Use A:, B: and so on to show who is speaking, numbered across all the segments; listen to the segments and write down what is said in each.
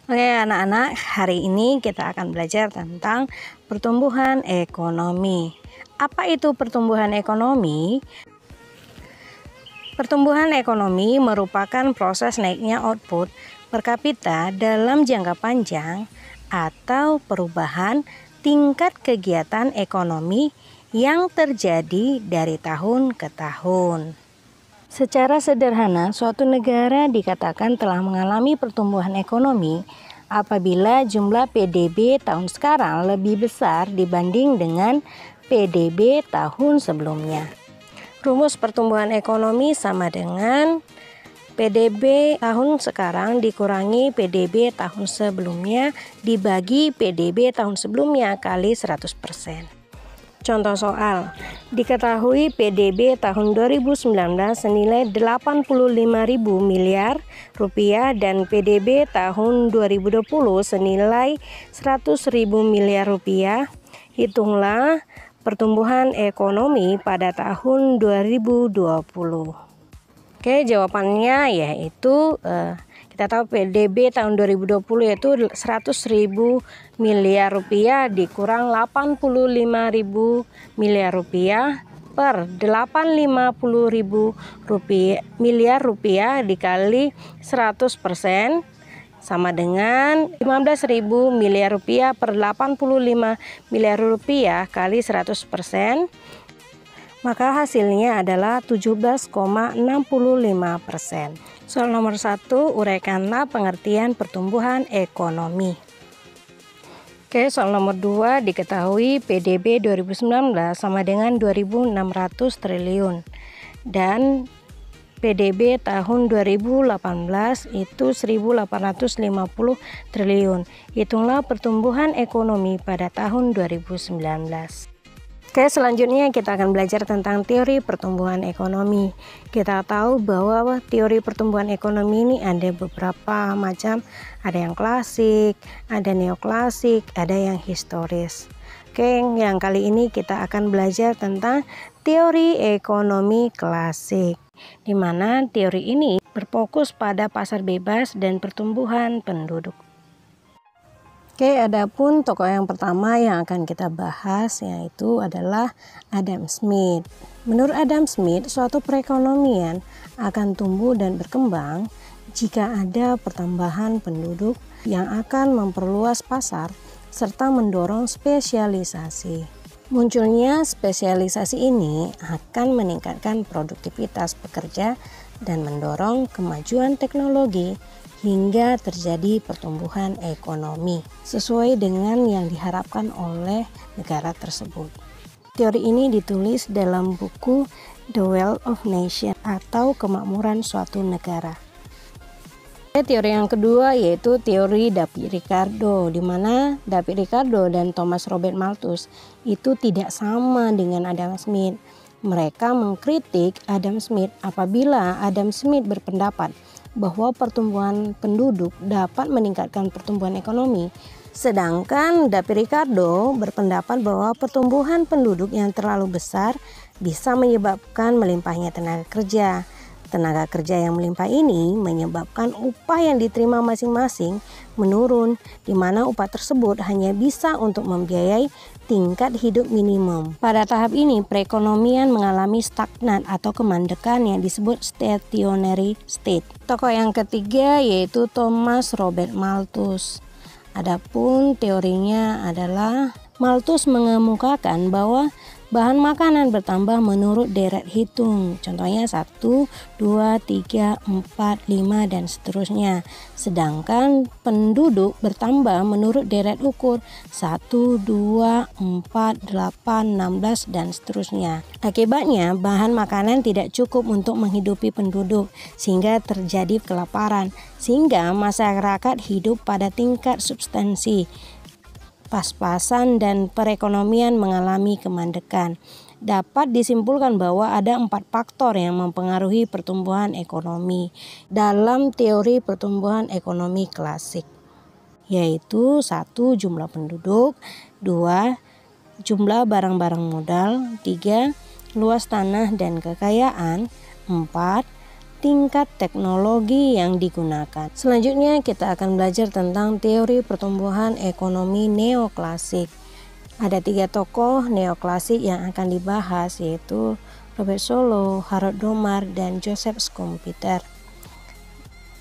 A: Oke anak-anak, hari ini kita akan belajar tentang pertumbuhan ekonomi. Apa itu pertumbuhan ekonomi? Pertumbuhan ekonomi merupakan proses naiknya output per kapita dalam jangka panjang atau perubahan tingkat kegiatan ekonomi yang terjadi dari tahun ke tahun. Secara sederhana, suatu negara dikatakan telah mengalami pertumbuhan ekonomi apabila jumlah PDB tahun sekarang lebih besar dibanding dengan PDB tahun sebelumnya. Rumus pertumbuhan ekonomi sama dengan PDB tahun sekarang dikurangi PDB tahun sebelumnya dibagi PDB tahun sebelumnya kali 100%. Contoh soal, diketahui PDB tahun 2019 senilai 85.000 miliar rupiah dan PDB tahun 2020 senilai 100.000 miliar rupiah. Hitunglah pertumbuhan ekonomi pada tahun 2020. Oke, jawabannya yaitu kita tahu PDB tahun 2020 yaitu 100.000 miliar rupiah dikurang 85.000 miliar rupiah per 850.000 miliar rupiah dikali 100% sama dengan 15.000 miliar rupiah per 85 miliar rupiah kali 100%. Maka hasilnya adalah 17,65%. Soal nomor 1, uraikanlah pengertian pertumbuhan ekonomi. Oke, soal nomor 2, diketahui PDB 2019 sama dengan 2.600 triliun dan PDB tahun 2018 itu 1.850 triliun. Hitunglah pertumbuhan ekonomi pada tahun 2019. Oke, selanjutnya kita akan belajar tentang teori pertumbuhan ekonomi. Kita tahu bahwa teori pertumbuhan ekonomi ini ada beberapa macam, ada yang klasik, ada neoklasik, ada yang historis. Oke, yang kali ini kita akan belajar tentang teori ekonomi klasik, di mana teori ini berfokus pada pasar bebas dan pertumbuhan penduduk. Oke, adapun tokoh yang pertama yang akan kita bahas yaitu adalah Adam Smith. Menurut Adam Smith, suatu perekonomian akan tumbuh dan berkembang jika ada pertambahan penduduk yang akan memperluas pasar serta mendorong spesialisasi. Munculnya spesialisasi ini akan meningkatkan produktivitas pekerja dan mendorong kemajuan teknologi hingga terjadi pertumbuhan ekonomi sesuai dengan yang diharapkan oleh negara tersebut. Teori ini ditulis dalam buku The Wealth of Nations atau Kemakmuran Suatu Negara. Teori yang kedua yaitu teori David Ricardo, di mana David Ricardo dan Thomas Robert Malthus itu tidak sama dengan Adam Smith. Mereka mengkritik Adam Smith apabila Adam Smith berpendapat bahwa pertumbuhan penduduk dapat meningkatkan pertumbuhan ekonomi, sedangkan David Ricardo berpendapat bahwa pertumbuhan penduduk yang terlalu besar bisa menyebabkan melimpahnya tenaga kerja. Tenaga kerja yang melimpah ini menyebabkan upah yang diterima masing-masing menurun, di mana upah tersebut hanya bisa untuk membiayai tingkat hidup minimum. Pada tahap ini, perekonomian mengalami stagnan atau kemandekan yang disebut stationary state. Tokoh yang ketiga yaitu Thomas Robert Malthus. Adapun teorinya adalah Malthus mengemukakan bahwa bahan makanan bertambah menurut deret hitung, contohnya 1, 2, 3, 4, 5 dan seterusnya. Sedangkan penduduk bertambah menurut deret ukur 1, 2, 4, 8, 16 dan seterusnya. Akibatnya bahan makanan tidak cukup untuk menghidupi penduduk sehingga terjadi kelaparan, sehingga masyarakat hidup pada tingkat substansi pas-pasan dan perekonomian mengalami kemandekan. Dapat disimpulkan bahwa ada 4 faktor yang mempengaruhi pertumbuhan ekonomi dalam teori pertumbuhan ekonomi klasik, yaitu 1. Jumlah penduduk, 2. Jumlah barang-barang modal, 3. Luas tanah dan kekayaan, 4. tingkat teknologi yang digunakan. Selanjutnya kita akan belajar tentang teori pertumbuhan ekonomi neoklasik. Ada 3 tokoh neoklasik yang akan dibahas, yaitu Robert Solow, Harold Domar, dan Joseph Schumpeter.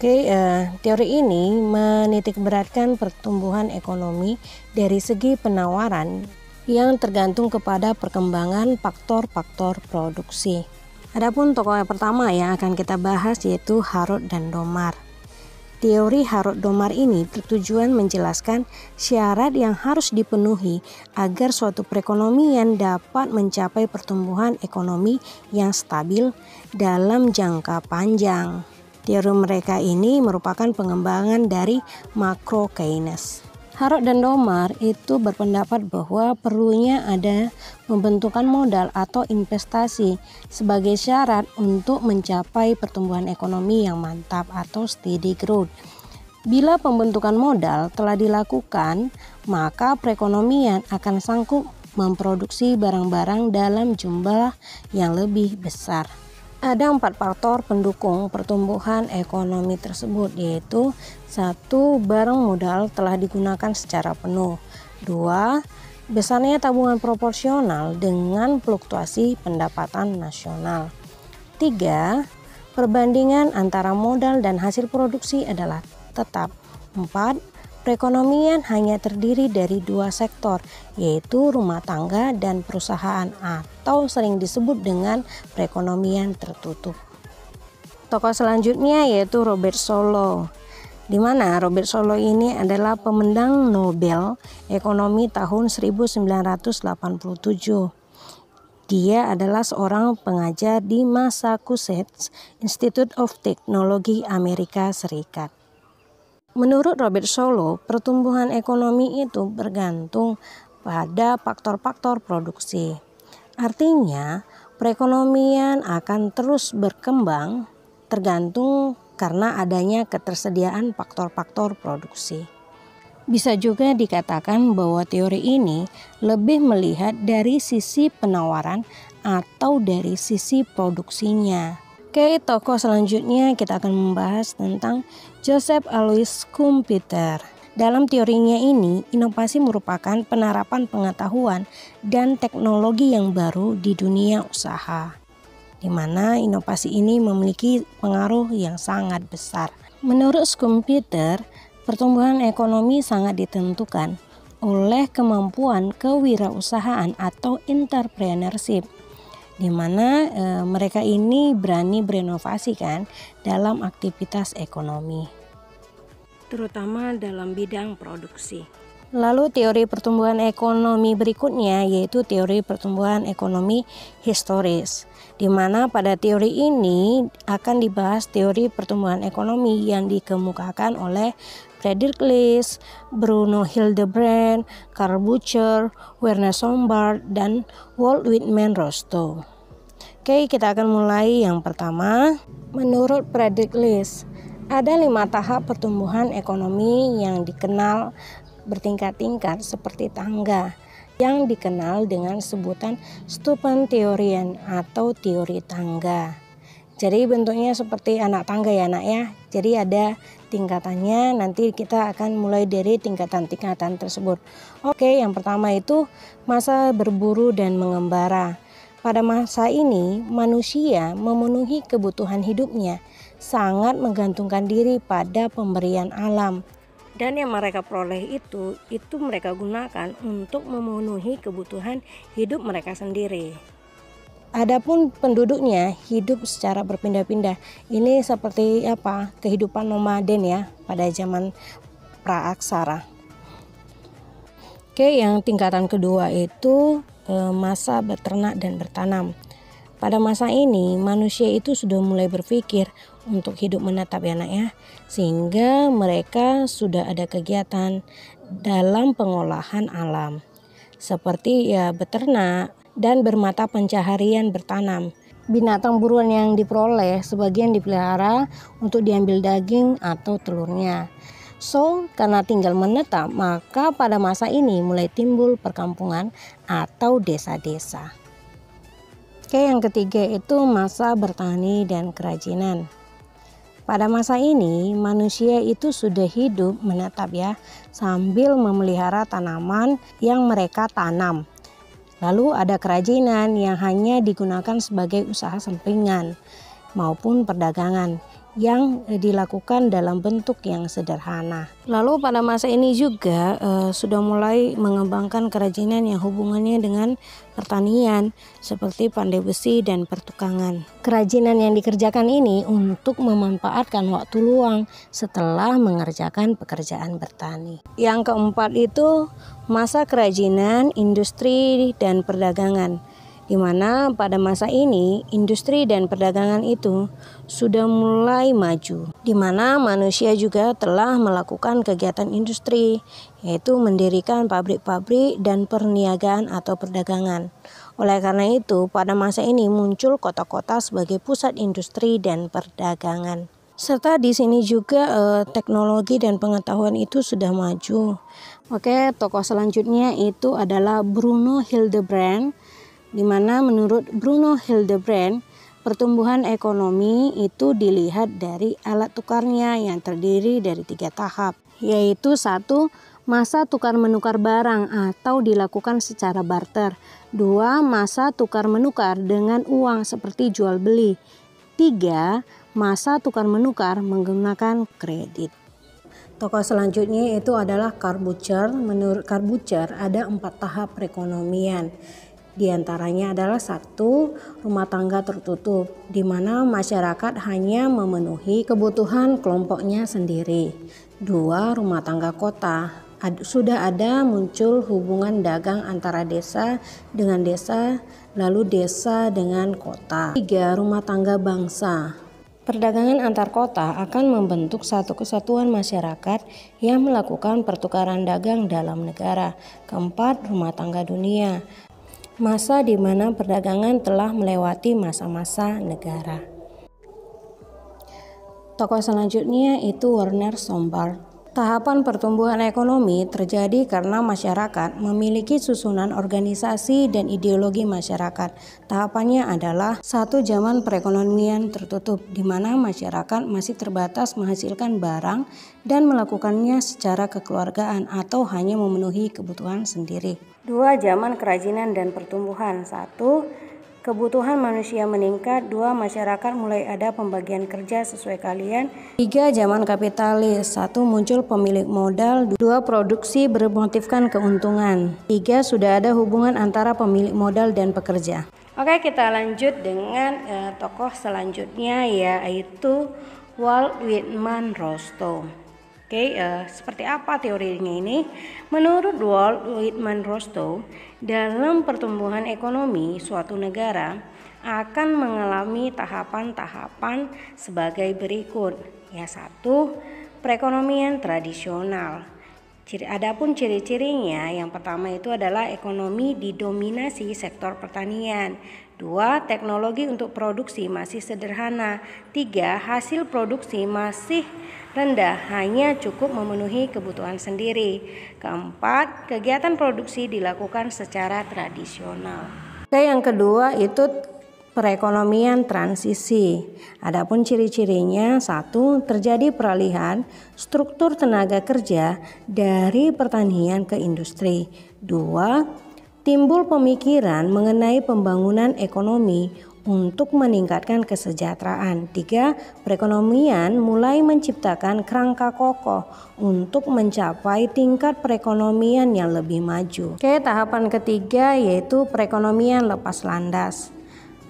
A: Teori ini menitikberatkan pertumbuhan ekonomi dari segi penawaran yang tergantung kepada perkembangan faktor-faktor produksi. Adapun tokoh yang pertama yang akan kita bahas yaitu Harold dan Domar. Teori Harold Domar ini bertujuan menjelaskan syarat yang harus dipenuhi agar suatu perekonomian dapat mencapai pertumbuhan ekonomi yang stabil dalam jangka panjang. Teori mereka ini merupakan pengembangan dari makro Keynes. Harold dan Domar itu berpendapat bahwa perlunya ada pembentukan modal atau investasi sebagai syarat untuk mencapai pertumbuhan ekonomi yang mantap atau steady growth. Bila pembentukan modal telah dilakukan, maka perekonomian akan sanggup memproduksi barang-barang dalam jumlah yang lebih besar. Ada 4 faktor pendukung pertumbuhan ekonomi tersebut, yaitu 1. Barang modal telah digunakan secara penuh. 2. Besarnya tabungan proporsional dengan fluktuasi pendapatan nasional. 3. Perbandingan antara modal dan hasil produksi adalah tetap. 4. Perekonomian hanya terdiri dari 2 sektor, yaitu rumah tangga dan perusahaan, atau sering disebut dengan perekonomian tertutup. Tokoh selanjutnya yaitu Robert Solow, di mana Robert Solow ini adalah pemenang Nobel Ekonomi tahun 1987. Dia adalah seorang pengajar di Massachusetts Institute of Technology, Amerika Serikat. Menurut Robert Solow, pertumbuhan ekonomi itu bergantung pada faktor-faktor produksi. Artinya, perekonomian akan terus berkembang tergantung karena adanya ketersediaan faktor-faktor produksi. Bisa juga dikatakan bahwa teori ini lebih melihat dari sisi penawaran atau dari sisi produksinya. Tokoh selanjutnya kita akan membahas tentang Joseph Alois Schumpeter. Dalam teorinya ini, inovasi merupakan penerapan pengetahuan dan teknologi yang baru di dunia usaha, di mana inovasi ini memiliki pengaruh yang sangat besar. Menurut Schumpeter, pertumbuhan ekonomi sangat ditentukan oleh kemampuan kewirausahaan atau entrepreneurship, di mana mereka ini berani berinovasi kan dalam aktivitas ekonomi, terutama dalam bidang produksi. Lalu teori pertumbuhan ekonomi berikutnya yaitu teori pertumbuhan ekonomi historis, di mana pada teori ini akan dibahas teori pertumbuhan ekonomi yang dikemukakan oleh Friedrich List, Bruno Hildebrand, Karl Bucher, Werner Sombart, dan Walt Whitman Rostow. Kita akan mulai yang pertama. Menurut Friedrich List, ada 5 tahap pertumbuhan ekonomi yang dikenal bertingkat-tingkat seperti tangga, yang dikenal dengan sebutan Stufentheorien atau teori tangga. Jadi bentuknya seperti anak tangga ya nak ya. Jadi ada tingkatannya, nanti kita akan mulai dari tingkatan-tingkatan tersebut. Yang pertama itu masa berburu dan mengembara. Pada masa ini manusia memenuhi kebutuhan hidupnya, sangat menggantungkan diri pada pemberian alam. Dan yang mereka peroleh itu mereka gunakan untuk memenuhi kebutuhan hidup mereka sendiri. Adapun penduduknya hidup secara berpindah-pindah. Ini seperti kehidupan nomaden ya pada zaman praaksara. Yang tingkatan kedua itu masa beternak dan bertanam. Pada masa ini manusia itu sudah mulai berpikir untuk hidup menetap ya nak ya, sehingga mereka sudah ada kegiatan dalam pengolahan alam seperti beternak dan bermata pencaharian bertanam. Binatang buruan yang diperoleh sebagian dipelihara untuk diambil daging atau telurnya. Karena tinggal menetap, maka pada masa ini mulai timbul perkampungan atau desa-desa. Yang ketiga itu masa bertani dan kerajinan. Pada masa ini, manusia itu sudah hidup menetap ya, sambil memelihara tanaman yang mereka tanam. Lalu ada kerajinan yang hanya digunakan sebagai usaha sampingan maupun perdagangan yang dilakukan dalam bentuk yang sederhana. Lalu pada masa ini juga sudah mulai mengembangkan kerajinan yang hubungannya dengan pertanian seperti pandai besi dan pertukangan. Kerajinan yang dikerjakan ini untuk memanfaatkan waktu luang setelah mengerjakan pekerjaan bertani. Yang keempat itu masa kerajinan, industri, dan perdagangan. Di mana pada masa ini industri dan perdagangan itu sudah mulai maju, di mana manusia juga telah melakukan kegiatan industri, yaitu mendirikan pabrik-pabrik dan perniagaan atau perdagangan. Oleh karena itu, pada masa ini muncul kota-kota sebagai pusat industri dan perdagangan. Serta di sini juga teknologi dan pengetahuan itu sudah maju. Oke, tokoh selanjutnya itu adalah Bruno Hildebrand. Di mana menurut Bruno Hildebrand, pertumbuhan ekonomi itu dilihat dari alat tukarnya yang terdiri dari 3 tahap, yaitu 1. Masa tukar-menukar barang atau dilakukan secara barter. 2. Masa tukar-menukar dengan uang seperti jual beli. 3. Masa tukar-menukar menggunakan kredit. Tokoh selanjutnya itu adalah Karl Bucher. Menurut Karl Bucher ada 4 tahap perekonomian. Di antaranya adalah 1. Rumah tangga tertutup, di mana masyarakat hanya memenuhi kebutuhan kelompoknya sendiri. 2. Rumah tangga kota. Sudah ada muncul hubungan dagang antara desa dengan desa, lalu desa dengan kota. 3. Rumah tangga bangsa. Perdagangan antar kota akan membentuk satu kesatuan masyarakat yang melakukan pertukaran dagang dalam negara. 4. Rumah tangga dunia. Masa di mana perdagangan telah melewati masa-masa negara. Tokoh selanjutnya itu Werner Sombart. Tahapan pertumbuhan ekonomi terjadi karena masyarakat memiliki susunan organisasi dan ideologi masyarakat. Tahapannya adalah 1. Zaman perekonomian tertutup, di mana masyarakat masih terbatas menghasilkan barang dan melakukannya secara kekeluargaan atau hanya memenuhi kebutuhan sendiri. 2. Zaman kerajinan dan pertumbuhan. 1. Kebutuhan manusia meningkat. 2. Masyarakat mulai ada pembagian kerja sesuai kalian. 3. Zaman kapitalis. 1. Muncul pemilik modal. 2. Produksi bermotifkan keuntungan. 3. Sudah ada hubungan antara pemilik modal dan pekerja. Oke, kita lanjut dengan tokoh selanjutnya, yaitu Walt Whitman Rostow. Seperti apa teorinya ini? Menurut Walt Whitman Rostow, dalam pertumbuhan ekonomi suatu negara akan mengalami tahapan-tahapan sebagai berikut. 1. Perekonomian tradisional. Adapun ciri-cirinya, yang pertama itu adalah ekonomi didominasi sektor pertanian. 2. Teknologi untuk produksi masih sederhana. 3. Hasil produksi masih rendah, hanya cukup memenuhi kebutuhan sendiri. 4. Kegiatan produksi dilakukan secara tradisional. Yang kedua itu perekonomian transisi. Adapun ciri-cirinya, 1. Terjadi peralihan struktur tenaga kerja dari pertanian ke industri. 2. Timbul pemikiran mengenai pembangunan ekonomi untuk meningkatkan kesejahteraan. 3. Perekonomian mulai menciptakan kerangka kokoh untuk mencapai tingkat perekonomian yang lebih maju. Tahapan ketiga yaitu perekonomian lepas landas.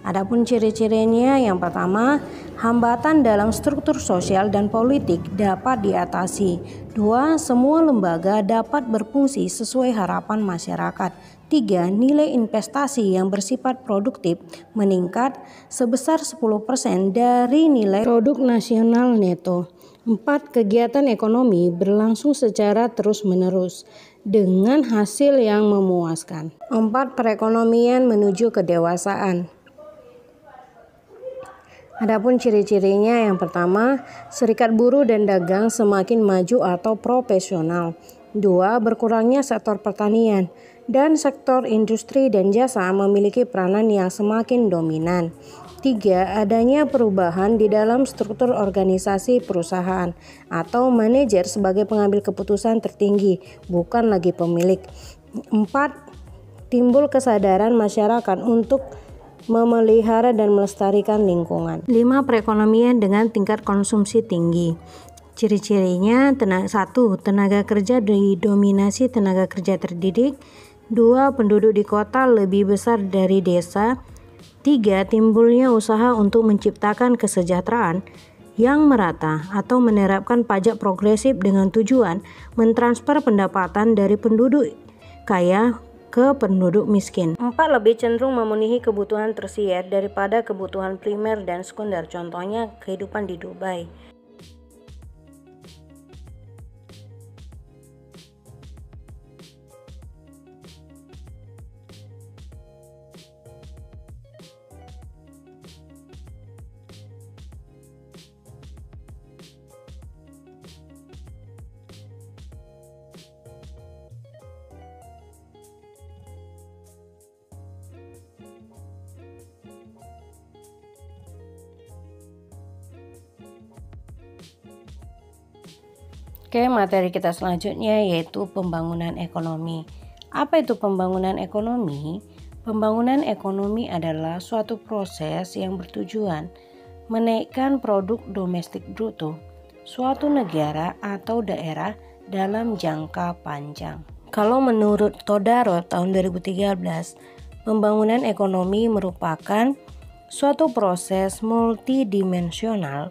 A: Adapun ciri-cirinya, yang pertama, hambatan dalam struktur sosial dan politik dapat diatasi. 2. Semua lembaga dapat berfungsi sesuai harapan masyarakat. 3. Nilai investasi yang bersifat produktif meningkat sebesar 10% dari nilai produk nasional neto. 4. Kegiatan ekonomi berlangsung secara terus-menerus dengan hasil yang memuaskan. 4. Perekonomian menuju kedewasaan. Adapun ciri-cirinya, yang pertama, serikat buruh dan dagang semakin maju atau profesional. 2. Berkurangnya sektor pertanian dan sektor industri dan jasa memiliki peranan yang semakin dominan. 3. Adanya perubahan di dalam struktur organisasi perusahaan atau manajer sebagai pengambil keputusan tertinggi, bukan lagi pemilik. 4. Timbul kesadaran masyarakat untuk memelihara dan melestarikan lingkungan. 5. Perekonomian dengan tingkat konsumsi tinggi. Ciri-cirinya 1. Tenaga kerja didominasi tenaga kerja terdidik. 2. Penduduk di kota lebih besar dari desa. 3. Timbulnya usaha untuk menciptakan kesejahteraan yang merata atau menerapkan pajak progresif dengan tujuan mentransfer pendapatan dari penduduk kaya ke penduduk miskin. 4. Lebih cenderung memenuhi kebutuhan tersier daripada kebutuhan primer dan sekunder, contohnya kehidupan di Dubai. Oke, materi kita selanjutnya yaitu pembangunan ekonomi. Apa itu pembangunan ekonomi? Pembangunan ekonomi adalah suatu proses yang bertujuan menaikkan produk domestik bruto suatu negara atau daerah dalam jangka panjang. Kalau menurut Todaro tahun 2013, pembangunan ekonomi merupakan suatu proses multidimensional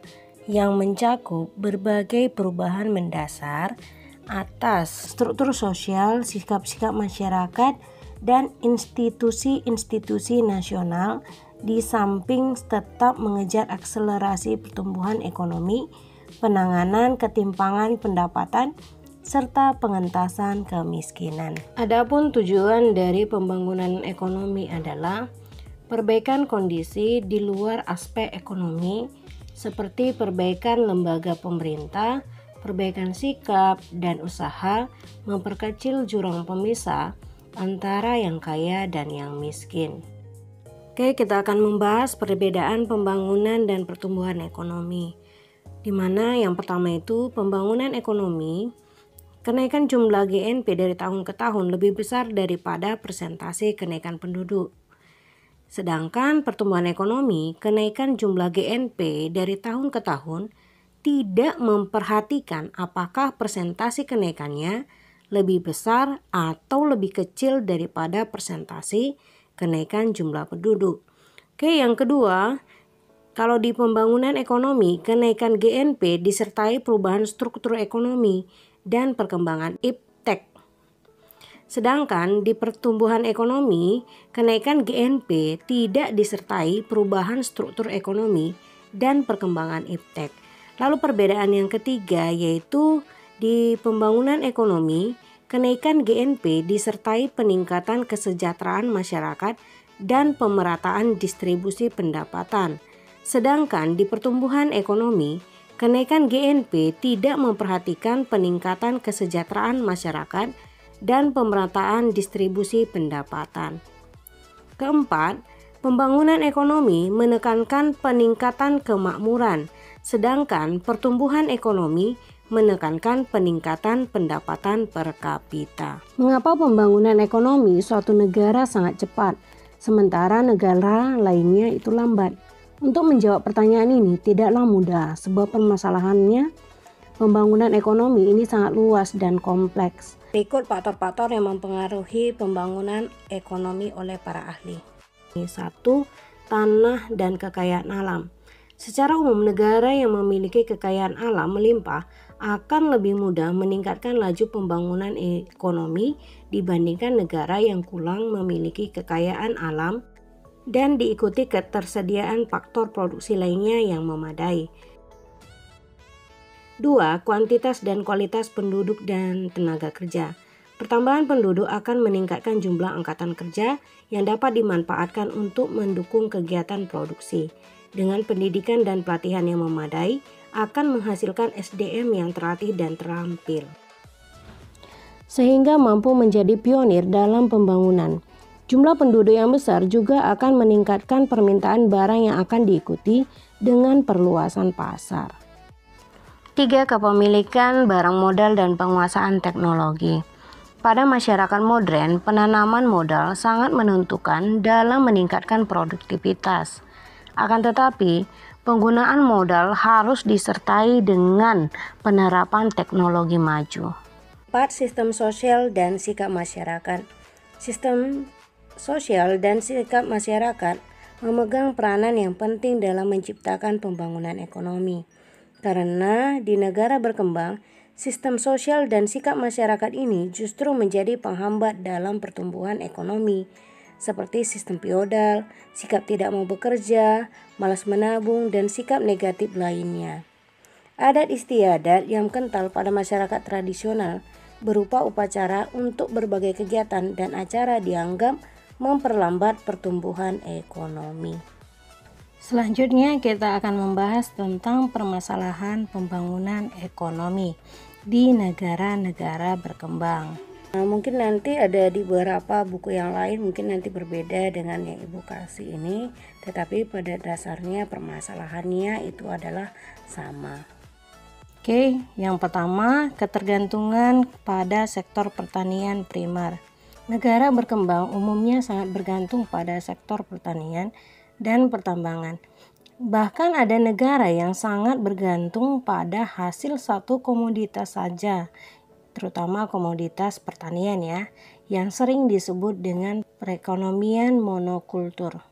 A: yang mencakup berbagai perubahan mendasar atas struktur sosial, sikap-sikap masyarakat, dan institusi-institusi nasional, di samping tetap mengejar akselerasi pertumbuhan ekonomi, penanganan ketimpangan pendapatan, serta pengentasan kemiskinan. Adapun tujuan dari pembangunan ekonomi adalah perbaikan kondisi di luar aspek ekonomi, seperti perbaikan lembaga pemerintah, perbaikan sikap dan usaha, memperkecil jurang pemisah antara yang kaya dan yang miskin. Oke, kita akan membahas perbedaan pembangunan dan pertumbuhan ekonomi. Di mana yang pertama itu pembangunan ekonomi, kenaikan jumlah GNP dari tahun ke tahun lebih besar daripada persentase kenaikan penduduk. Sedangkan pertumbuhan ekonomi, kenaikan jumlah GNP dari tahun ke tahun tidak memperhatikan apakah persentase kenaikannya lebih besar atau lebih kecil daripada persentase kenaikan jumlah penduduk. Oke, yang kedua, kalau di pembangunan ekonomi, kenaikan GNP disertai perubahan struktur ekonomi dan perkembangan iptek. Sedangkan di pertumbuhan ekonomi, kenaikan GNP tidak disertai perubahan struktur ekonomi dan perkembangan iptek. Lalu perbedaan yang ketiga yaitu di pembangunan ekonomi, kenaikan GNP disertai peningkatan kesejahteraan masyarakat dan pemerataan distribusi pendapatan. Sedangkan di pertumbuhan ekonomi, kenaikan GNP tidak memperhatikan peningkatan kesejahteraan masyarakat dan pemerataan distribusi pendapatan. Keempat, pembangunan ekonomi menekankan peningkatan kemakmuran, sedangkan pertumbuhan ekonomi menekankan peningkatan pendapatan per kapita. Mengapa pembangunan ekonomi suatu negara sangat cepat, sementara negara lainnya itu lambat? Untuk menjawab pertanyaan ini tidaklah mudah, sebab permasalahannya pembangunan ekonomi ini sangat luas dan kompleks. Berikut faktor-faktor yang mempengaruhi pembangunan ekonomi oleh para ahli. 1. Tanah dan kekayaan alam. Secara umum, negara yang memiliki kekayaan alam melimpah akan lebih mudah meningkatkan laju pembangunan ekonomi dibandingkan negara yang kurang memiliki kekayaan alam dan diikuti ketersediaan faktor produksi lainnya yang memadai. 2. Kuantitas dan kualitas penduduk dan tenaga kerja. Pertambahan penduduk akan meningkatkan jumlah angkatan kerja yang dapat dimanfaatkan untuk mendukung kegiatan produksi. Dengan pendidikan dan pelatihan yang memadai, akan menghasilkan SDM yang terlatih dan terampil, sehingga mampu menjadi pionir dalam pembangunan. Jumlah penduduk yang besar juga akan meningkatkan permintaan barang yang akan diikuti dengan perluasan pasar. 3. Kepemilikan barang modal dan penguasaan teknologi. Pada masyarakat modern, penanaman modal sangat menentukan dalam meningkatkan produktivitas. Akan tetapi, penggunaan modal harus disertai dengan penerapan teknologi maju. 4. Sistem sosial dan sikap masyarakat. Sistem sosial dan sikap masyarakat memegang peranan yang penting dalam menciptakan pembangunan ekonomi. Karena di negara berkembang, sistem sosial dan sikap masyarakat ini justru menjadi penghambat dalam pertumbuhan ekonomi, seperti sistem feodal, sikap tidak mau bekerja, malas menabung, dan sikap negatif lainnya. Adat istiadat yang kental pada masyarakat tradisional berupa upacara untuk berbagai kegiatan dan acara dianggap memperlambat pertumbuhan ekonomi. Selanjutnya kita akan membahas tentang permasalahan pembangunan ekonomi di negara-negara berkembang. Mungkin nanti ada di beberapa buku yang lain, mungkin nanti berbeda dengan yang Ibu kasih ini, tetapi pada dasarnya permasalahannya itu adalah sama. Oke, yang pertama, ketergantungan pada sektor pertanian primer. Negara berkembang umumnya sangat bergantung pada sektor pertanian dan pertambangan. Bahkan ada negara yang sangat bergantung pada hasil satu komoditas saja, terutama komoditas pertanian ya, yang sering disebut dengan perekonomian monokultur.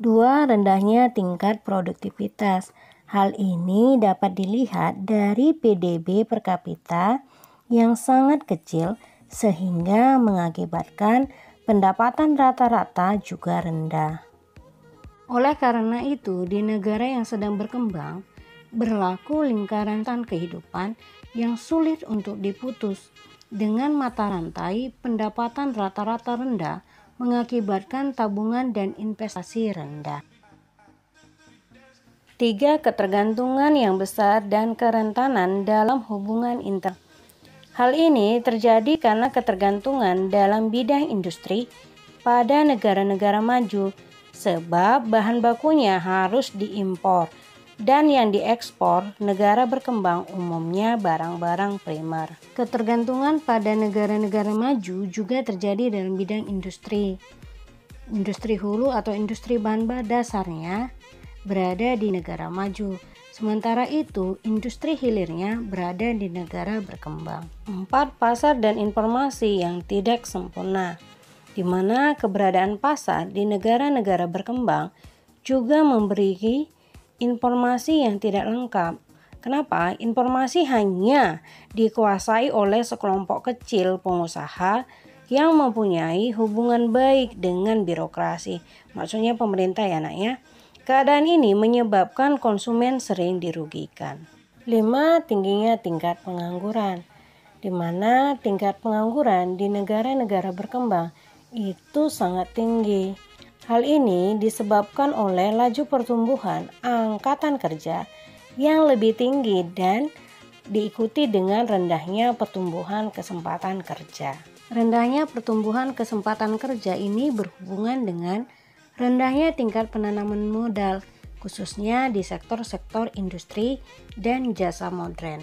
A: 2. Rendahnya tingkat produktivitas. Hal ini dapat dilihat dari PDB per kapita yang sangat kecil sehingga mengakibatkan pendapatan rata-rata juga rendah. Oleh karena itu, di negara yang sedang berkembang, berlaku lingkaran kehidupan yang sulit untuk diputus. Dengan mata rantai, pendapatan rata-rata rendah mengakibatkan tabungan dan investasi rendah. 3. Ketergantungan yang besar dan kerentanan dalam hubungan inter. Hal ini terjadi karena ketergantungan dalam bidang industri pada negara-negara maju, sebab bahan bakunya harus diimpor dan yang diekspor negara berkembang umumnya barang-barang primer. Ketergantungan pada negara-negara maju juga terjadi dalam bidang industri. Industri hulu atau industri bahan dasarnya berada di negara maju, sementara itu industri hilirnya berada di negara berkembang. 4. Pasar dan informasi yang tidak sempurna, di mana keberadaan pasar di negara-negara berkembang juga memberi informasi yang tidak lengkap. Kenapa? Informasi hanya dikuasai oleh sekelompok kecil pengusaha yang mempunyai hubungan baik dengan birokrasi, maksudnya pemerintah ya nak ya. Keadaan ini menyebabkan konsumen sering dirugikan. 5. Tingginya tingkat pengangguran, di mana tingkat pengangguran di negara-negara berkembang itu sangat tinggi. Hal ini disebabkan oleh laju pertumbuhan angkatan kerja yang lebih tinggi dan diikuti dengan rendahnya pertumbuhan kesempatan kerja. Rendahnya pertumbuhan kesempatan kerja ini berhubungan dengan rendahnya tingkat penanaman modal, khususnya di sektor-sektor industri dan jasa modern.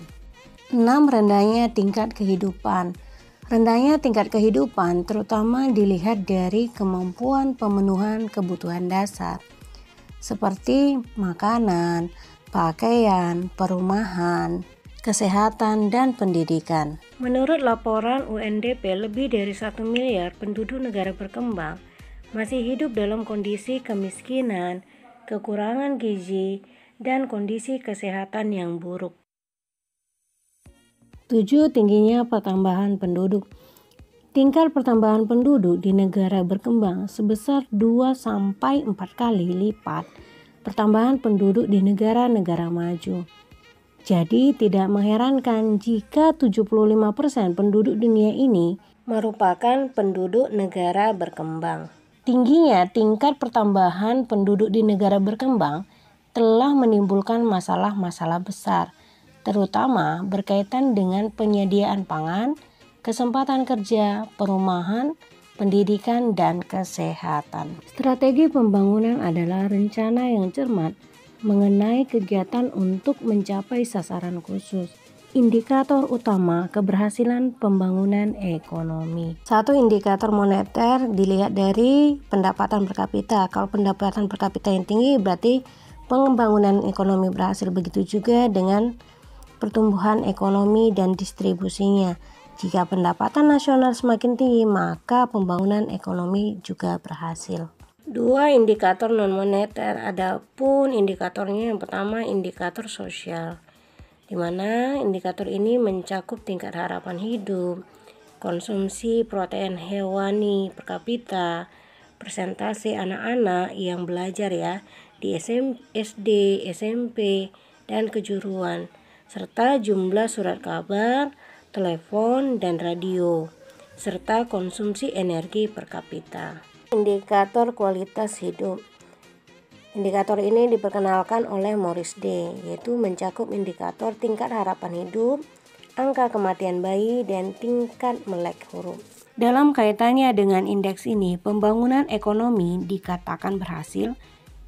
A: 6. Rendahnya tingkat kehidupan. Rendahnya tingkat kehidupan terutama dilihat dari kemampuan pemenuhan kebutuhan dasar, seperti makanan, pakaian, perumahan, kesehatan, dan pendidikan. Menurut laporan UNDP, lebih dari 1 miliar penduduk negara berkembang masih hidup dalam kondisi kemiskinan, kekurangan gizi, dan kondisi kesehatan yang buruk. 7. Tingginya pertambahan penduduk. Tingkat pertambahan penduduk di negara berkembang sebesar 2-4 kali lipat pertambahan penduduk di negara-negara maju. Jadi tidak mengherankan jika 75% penduduk dunia ini merupakan penduduk negara berkembang. Tingginya tingkat pertambahan penduduk di negara berkembang telah menimbulkan masalah-masalah besar, terutama berkaitan dengan penyediaan pangan, kesempatan kerja, perumahan, pendidikan, dan kesehatan. Strategi pembangunan adalah rencana yang cermat mengenai kegiatan untuk mencapai sasaran khusus. Indikator utama keberhasilan pembangunan ekonomi. Satu, indikator moneter dilihat dari pendapatan per kapita. Kalau pendapatan per kapita yang tinggi berarti pembangunan ekonomi berhasil. Begitu juga dengan pertumbuhan ekonomi dan distribusinya. Jika pendapatan nasional semakin tinggi, maka pembangunan ekonomi juga berhasil. Dua, indikator non-moneter. Adapun indikatornya yang pertama indikator sosial, di mana indikator ini mencakup tingkat harapan hidup, konsumsi protein hewani per kapita, persentase anak-anak yang belajar di SD, SMP, dan kejuruan, serta jumlah surat kabar, telepon, dan radio, serta konsumsi energi per kapita. Indikator kualitas hidup. Indikator ini diperkenalkan oleh Maurice D, yaitu mencakup indikator tingkat harapan hidup, angka kematian bayi, dan tingkat melek huruf. Dalam kaitannya dengan indeks ini, pembangunan ekonomi dikatakan berhasil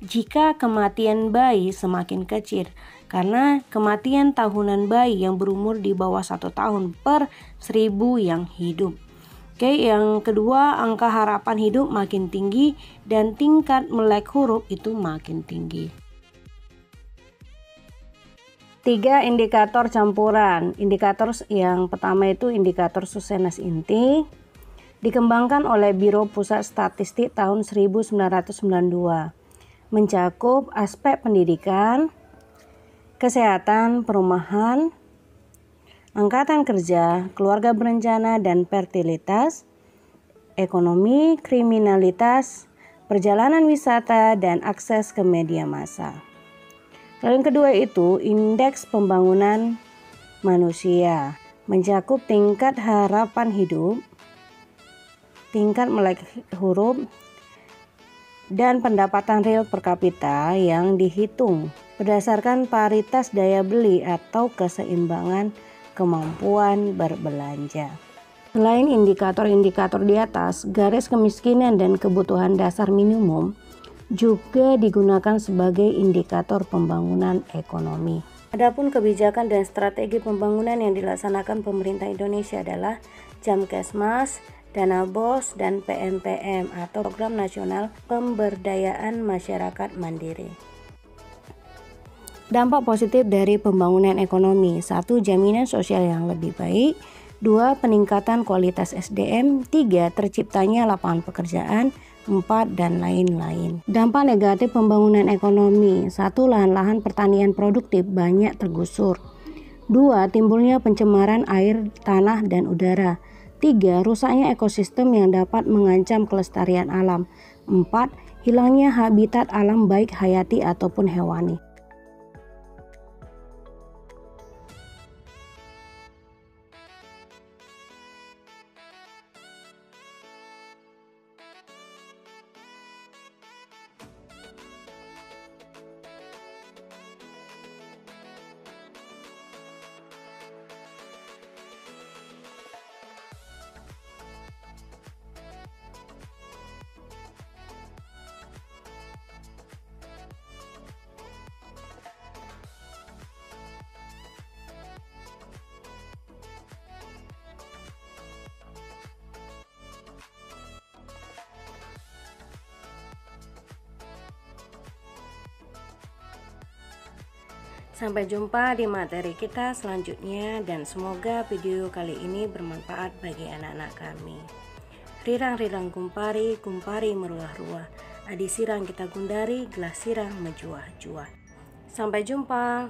A: jika kematian bayi semakin kecil, karena kematian tahunan bayi yang berumur di bawah 1 tahun per 1000 yang hidup. Yang kedua, angka harapan hidup makin tinggi dan tingkat melek huruf itu makin tinggi. 3, indikator campuran. Indikator yang pertama itu indikator sukses inti, dikembangkan oleh Biro Pusat Statistik tahun 1992. Mencakup aspek pendidikan, kesehatan, perumahan, angkatan kerja, keluarga berencana dan fertilitas, ekonomi, kriminalitas, perjalanan wisata, dan akses ke media massa. Lalu yang kedua itu indeks pembangunan manusia, mencakup tingkat harapan hidup, tingkat melek huruf, dan pendapatan real per kapita yang dihitung berdasarkan paritas daya beli atau keseimbangan kemampuan berbelanja. Selain indikator-indikator di atas, garis kemiskinan dan kebutuhan dasar minimum juga digunakan sebagai indikator pembangunan ekonomi. Adapun kebijakan dan strategi pembangunan yang dilaksanakan pemerintah Indonesia adalah Jamkesmas, Dana BOS, dan PMPM atau Program Nasional Pemberdayaan Masyarakat Mandiri. Dampak positif dari pembangunan ekonomi. 1, jaminan sosial yang lebih baik. 2, peningkatan kualitas SDM. 3, terciptanya lapangan pekerjaan. 4, dan lain-lain. Dampak negatif pembangunan ekonomi. 1, lahan-lahan pertanian produktif banyak tergusur. 2, timbulnya pencemaran air, tanah, dan udara. 3, rusaknya ekosistem yang dapat mengancam kelestarian alam. 4, hilangnya habitat alam baik hayati ataupun hewani. Sampai jumpa di materi kita selanjutnya dan semoga video kali ini bermanfaat bagi anak-anak kami. Rirang-rirang kumpari, kumpari meruah-ruah. Adi sirang kita gundari, gelas sirang menjuah-juah. Sampai jumpa.